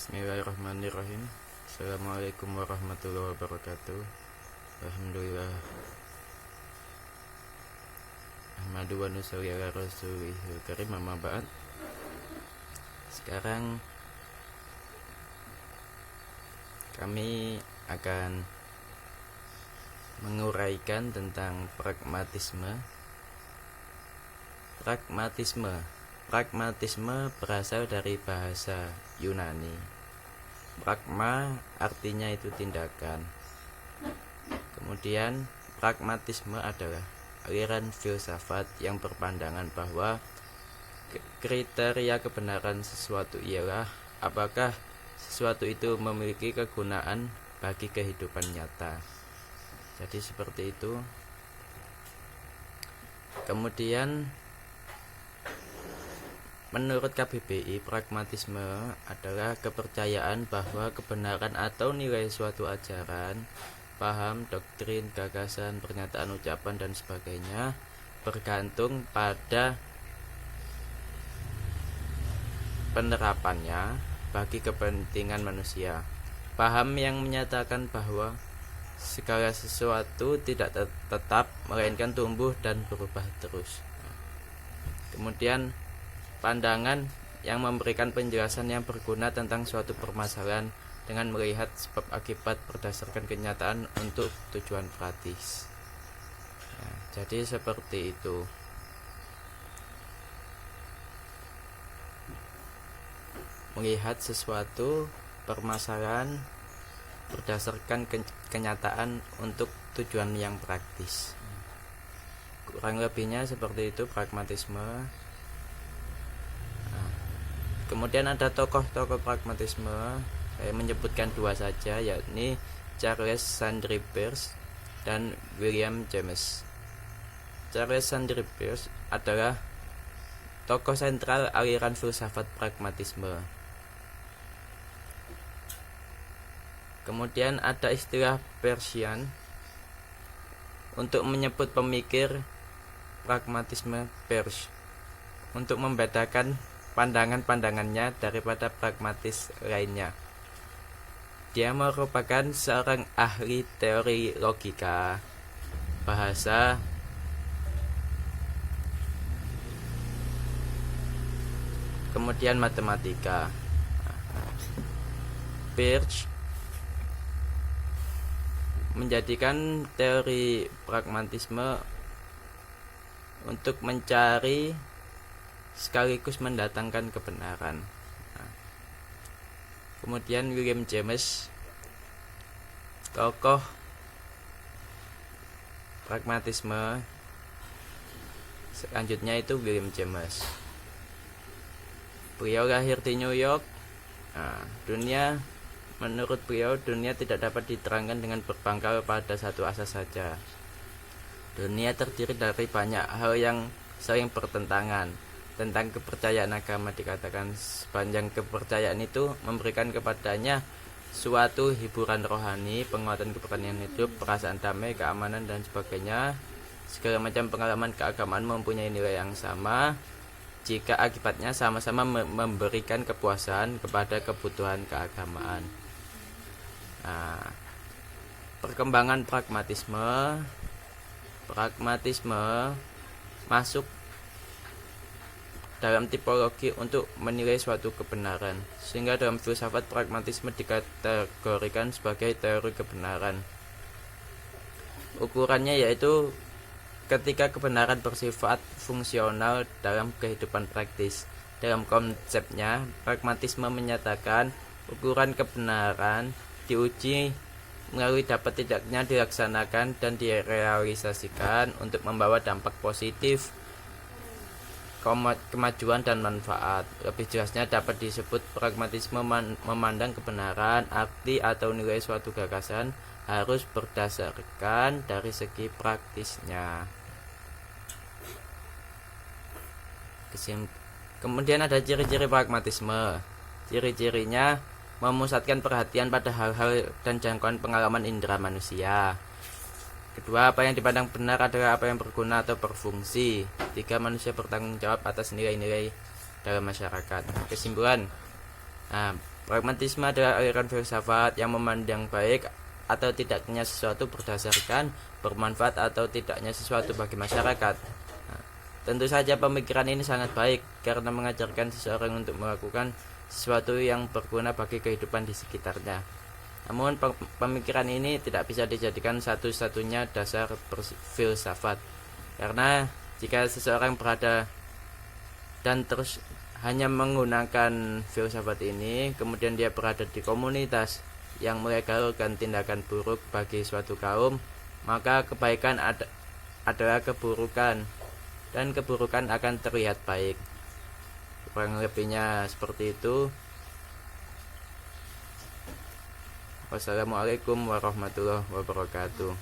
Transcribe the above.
Bismillahirrahmanirrahim. Assalamualaikum warahmatullahi wabarakatuh. Alhamdulillah. Ahmadu wa nusalli ala rasulihil karim, amma ba'd. Sekarang kami akan menguraikan tentang pragmatisme. Pragmatisme berasal dari bahasa Yunani. Pragma artinya itu tindakan. Kemudian pragmatisme adalah aliran filsafat yang berpandangan bahwa kriteria kebenaran sesuatu ialah apakah sesuatu itu memiliki kegunaan bagi kehidupan nyata. Jadi seperti itu. Kemudian menurut KBBI, pragmatisme adalah kepercayaan bahwa kebenaran atau nilai suatu ajaran, paham, doktrin, gagasan, pernyataan, ucapan, dan sebagainya bergantung pada penerapannya bagi kepentingan manusia. Paham yang menyatakan bahwa segala sesuatu tidak tetap, melainkan tumbuh dan berubah terus. Kemudian pandangan yang memberikan penjelasan yang berguna tentang suatu permasalahan dengan melihat sebab akibat berdasarkan kenyataan untuk tujuan praktis. Jadi seperti itu. Melihat sesuatu permasalahan berdasarkan kenyataan untuk tujuan yang praktis. Kurang lebihnya seperti itu pragmatisme. Kemudian ada tokoh-tokoh pragmatisme. Saya menyebutkan dua saja, yakni Charles Sandri Peirce dan William James. Charles Sandri Peirce adalah tokoh sentral aliran filsafat pragmatisme. Kemudian ada istilah Peircean untuk menyebut pemikir pragmatisme Peirce, untuk membedakan pandangan-pandangannya daripada pragmatis lainnya. Dia merupakan seorang ahli teori logika, bahasa, kemudian matematika. Peirce menjadikan teori pragmatisme untuk mencari sekaligus mendatangkan kebenaran. Kemudian William James, tokoh pragmatisme selanjutnya itu William James. Beliau lahir di New York. Menurut beliau, dunia tidak dapat diterangkan dengan berpangkal pada satu asas saja. Dunia terdiri dari banyak hal yang saling bertentangan. Tentang kepercayaan agama dikatakan sepanjang kepercayaan itu memberikan kepadanya suatu hiburan rohani, penguatan keberanian hidup, perasaan damai, keamanan, dan sebagainya. Segala macam pengalaman keagamaan mempunyai nilai yang sama jika akibatnya sama-sama memberikan kepuasan kepada kebutuhan keagamaan. Perkembangan pragmatisme masuk dalam tipologi untuk menilai suatu kebenaran, sehingga dalam filsafat pragmatisme dikategorikan sebagai teori kebenaran. Ukurannya yaitu ketika kebenaran bersifat fungsional dalam kehidupan praktis. Dalam konsepnya, pragmatisme menyatakan ukuran kebenaran diuji melalui dapat tidaknya dilaksanakan dan direalisasikan untuk membawa dampak positif, kemajuan dan manfaat. Lebih jelasnya dapat disebut pragmatisme memandang kebenaran, arti atau nilai suatu gagasan harus berdasarkan dari segi praktisnya. Kemudian ada ciri-ciri pragmatisme. Ciri-cirinya memusatkan perhatian pada hal-hal dan jangkauan pengalaman indera manusia. Kedua, apa yang dipandang benar adalah apa yang berguna atau berfungsi. Tiga, manusia bertanggung jawab atas nilai-nilai dalam masyarakat. Kesimpulan, Pragmatisme adalah aliran filsafat yang memandang baik atau tidaknya sesuatu berdasarkan bermanfaat atau tidaknya sesuatu bagi masyarakat. Nah, tentu saja pemikiran ini sangat baik karena mengajarkan seseorang untuk melakukan sesuatu yang berguna bagi kehidupan di sekitarnya. Namun pemikiran ini tidak bisa dijadikan satu-satunya dasar filsafat, karena jika seseorang berada dan terus hanya menggunakan filsafat ini, kemudian dia berada di komunitas yang melegalkan tindakan buruk bagi suatu kaum, maka kebaikan adalah keburukan dan keburukan akan terlihat baik. Kurang lebihnya seperti itu. Wassalamualaikum warahmatullahi wabarakatuh.